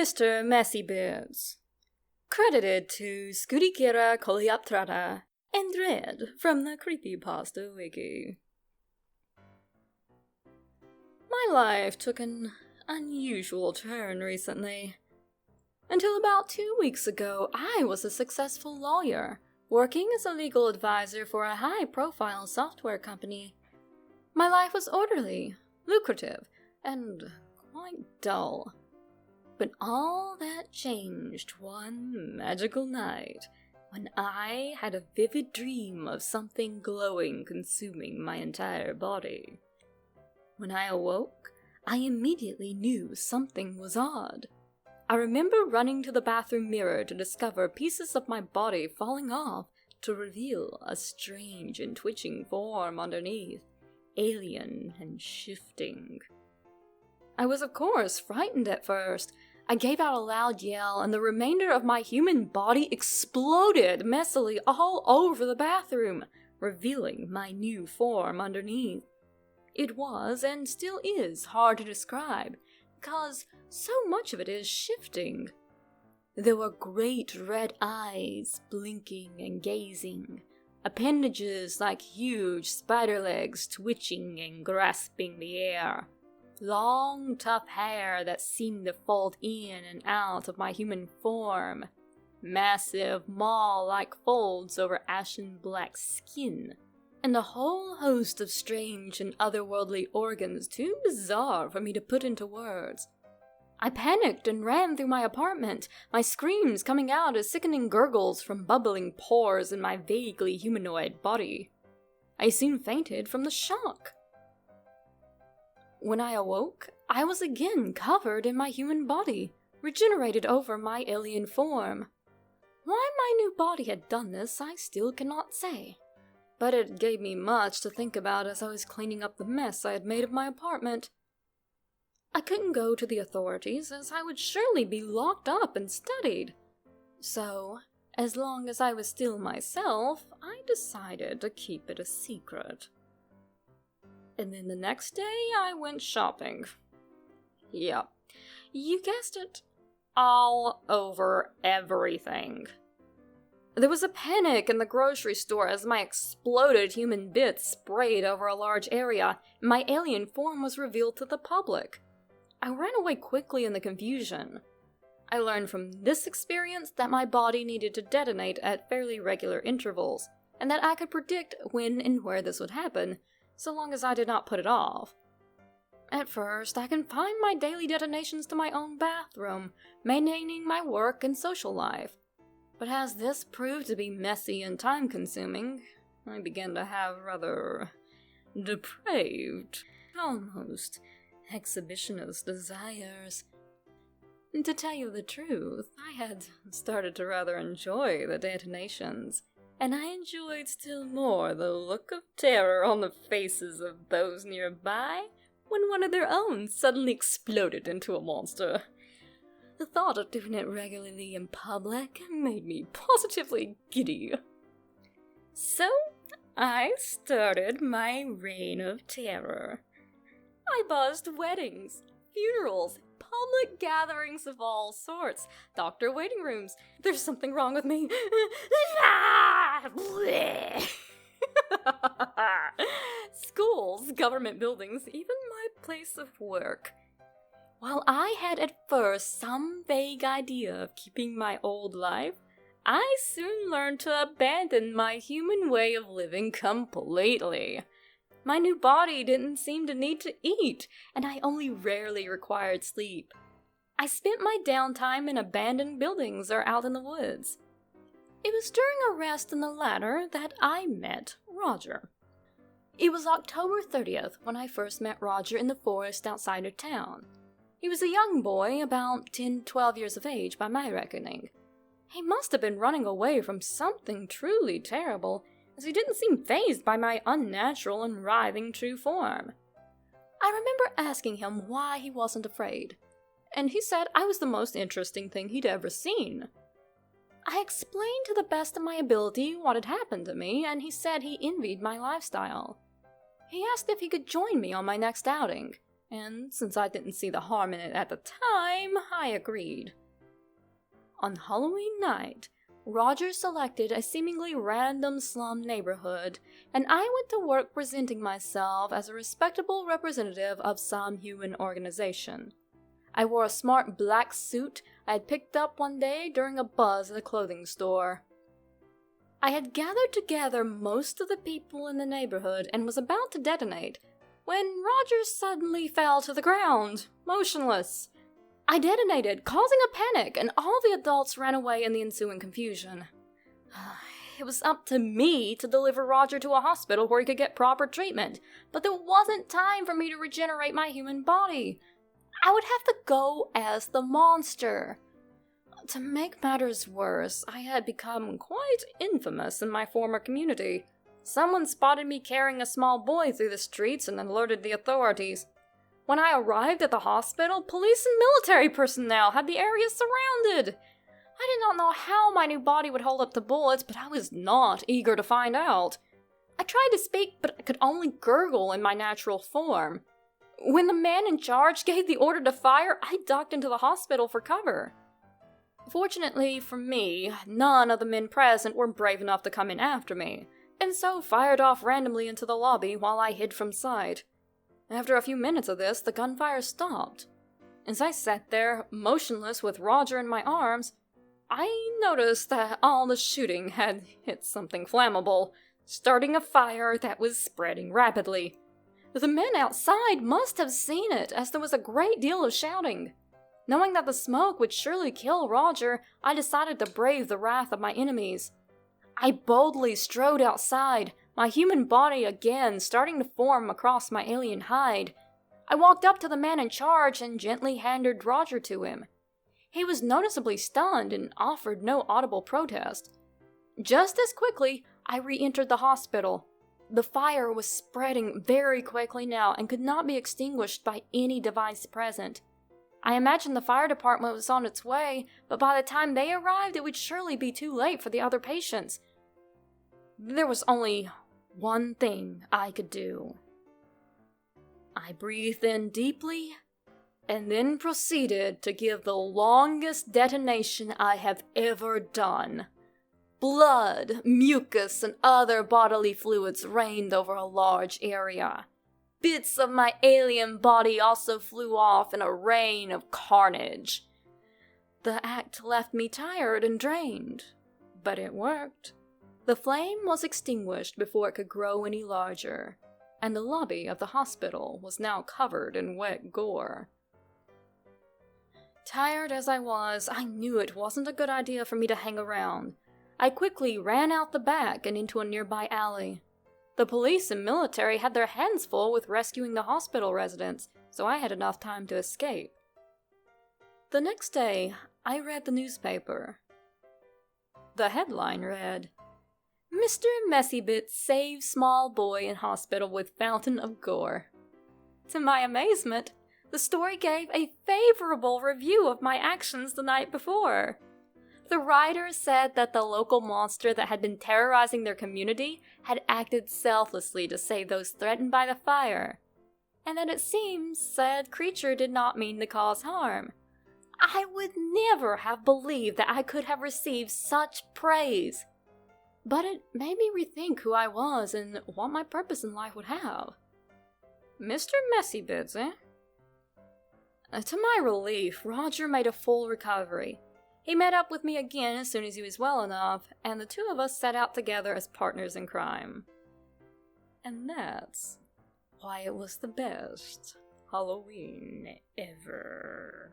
Mr. Messybeards. Credited to Scudikera Coleoptrata and read from the Creepypasta wiki. My life took an unusual turn recently. Until about 2 weeks ago, I was a successful lawyer, working as a legal advisor for a high-profile software company. My life was orderly, lucrative, and quite dull. But all that changed one magical night when I had a vivid dream of something glowing consuming my entire body. When I awoke, I immediately knew something was odd. I remember running to the bathroom mirror to discover pieces of my body falling off to reveal a strange and twitching form underneath, alien and shifting. I was, of course, frightened at first. I gave out a loud yell, and the remainder of my human body exploded messily all over the bathroom, revealing my new form underneath. It was, and still is, hard to describe, because so much of it is shifting. There were great red eyes blinking and gazing, appendages like huge spider legs twitching and grasping the air, long tough hair that seemed to fold in and out of my human form, massive maw-like folds over ashen black skin, and a whole host of strange and otherworldly organs too bizarre for me to put into words. I panicked and ran through my apartment, my screams coming out as sickening gurgles from bubbling pores in my vaguely humanoid body. I soon fainted from the shock. When I awoke, I was again covered in my human body, regenerated over my alien form. Why my new body had done this, I still cannot say, but it gave me much to think about as I was cleaning up the mess I had made of my apartment. I couldn't go to the authorities, as I would surely be locked up and studied. So, as long as I was still myself, I decided to keep it a secret. And then the next day, I went shopping. Yep, you guessed it, all over everything. There was a panic in the grocery store as my exploded human bits sprayed over a large area, and my alien form was revealed to the public. I ran away quickly in the confusion. I learned from this experience that my body needed to detonate at fairly regular intervals, and that I could predict when and where this would happen, so long as I did not put it off. At first, I confined my daily detonations to my own bathroom, maintaining my work and social life. But as this proved to be messy and time-consuming, I began to have rather depraved, almost exhibitionist desires. To tell you the truth, I had started to rather enjoy the detonations, and I enjoyed still more the look of terror on the faces of those nearby when one of their own suddenly exploded into a monster. The thought of doing it regularly in public made me positively giddy. So, I started my reign of terror. I buzzed weddings, funerals, public gatherings of all sorts, doctor waiting rooms. There's something wrong with me. Schools, government buildings, even my place of work. While I had at first some vague idea of keeping my old life, I soon learned to abandon my human way of living completely. My new body didn't seem to need to eat, and I only rarely required sleep. I spent my downtime in abandoned buildings or out in the woods. It was during a rest in the latter that I met Roger. It was October 30th when I first met Roger in the forest outside of town. He was a young boy, about 10-12 years of age by my reckoning. He must have been running away from something truly terrible, as he didn't seem fazed by my unnatural and writhing true form. I remember asking him why he wasn't afraid, and he said I was the most interesting thing he'd ever seen. I explained to the best of my ability what had happened to me, and he said he envied my lifestyle. He asked if he could join me on my next outing, and since I didn't see the harm in it at the time, I agreed. On Halloween night, Roger selected a seemingly random slum neighborhood, and I went to work presenting myself as a respectable representative of some human organization. I wore a smart black suit I had picked up one day during a buzz at a clothing store. I had gathered together most of the people in the neighborhood and was about to detonate, when Roger suddenly fell to the ground, motionless. I detonated, causing a panic, and all the adults ran away in the ensuing confusion. It was up to me to deliver Roger to a hospital where he could get proper treatment, but there wasn't time for me to regenerate my human body. I would have to go as the monster. To make matters worse, I had become quite infamous in my former community. Someone spotted me carrying a small boy through the streets and alerted the authorities. When I arrived at the hospital, police and military personnel had the area surrounded. I did not know how my new body would hold up to bullets, but I was not eager to find out. I tried to speak, but I could only gurgle in my natural form. When the man in charge gave the order to fire, I ducked into the hospital for cover. Fortunately for me, none of the men present were brave enough to come in after me, and so fired off randomly into the lobby while I hid from sight. After a few minutes of this, the gunfire stopped. As I sat there, motionless with Roger in my arms, I noticed that all the shooting had hit something flammable, starting a fire that was spreading rapidly. The men outside must have seen it, as there was a great deal of shouting. Knowing that the smoke would surely kill Roger, I decided to brave the wrath of my enemies. I boldly strode outside, my human body again starting to form across my alien hide. I walked up to the man in charge and gently handed Roger to him. He was noticeably stunned and offered no audible protest. Just as quickly, I re-entered the hospital. The fire was spreading very quickly now and could not be extinguished by any device present. I imagined the fire department was on its way, but by the time they arrived, it would surely be too late for the other patients. There was only one thing I could do. I breathed in deeply, and then proceeded to give the longest detonation I have ever done. Blood, mucus, and other bodily fluids rained over a large area. Bits of my alien body also flew off in a rain of carnage. The act left me tired and drained, but it worked. The flame was extinguished before it could grow any larger, and the lobby of the hospital was now covered in wet gore. Tired as I was, I knew it wasn't a good idea for me to hang around. I quickly ran out the back and into a nearby alley. The police and military had their hands full with rescuing the hospital residents, so I had enough time to escape. The next day, I read the newspaper. The headline read, "Mr. Messybits saves small boy in hospital with fountain of gore." To my amazement, the story gave a favorable review of my actions the night before. The writer said that the local monster that had been terrorizing their community had acted selflessly to save those threatened by the fire, and that it seems said creature did not mean to cause harm. I would never have believed that I could have received such praise, but it made me rethink who I was and what my purpose in life would have. Mr. Messybits, eh? To my relief, Roger made a full recovery. He met up with me again as soon as he was well enough, and the two of us set out together as partners in crime. And that's why it was the best Halloween ever.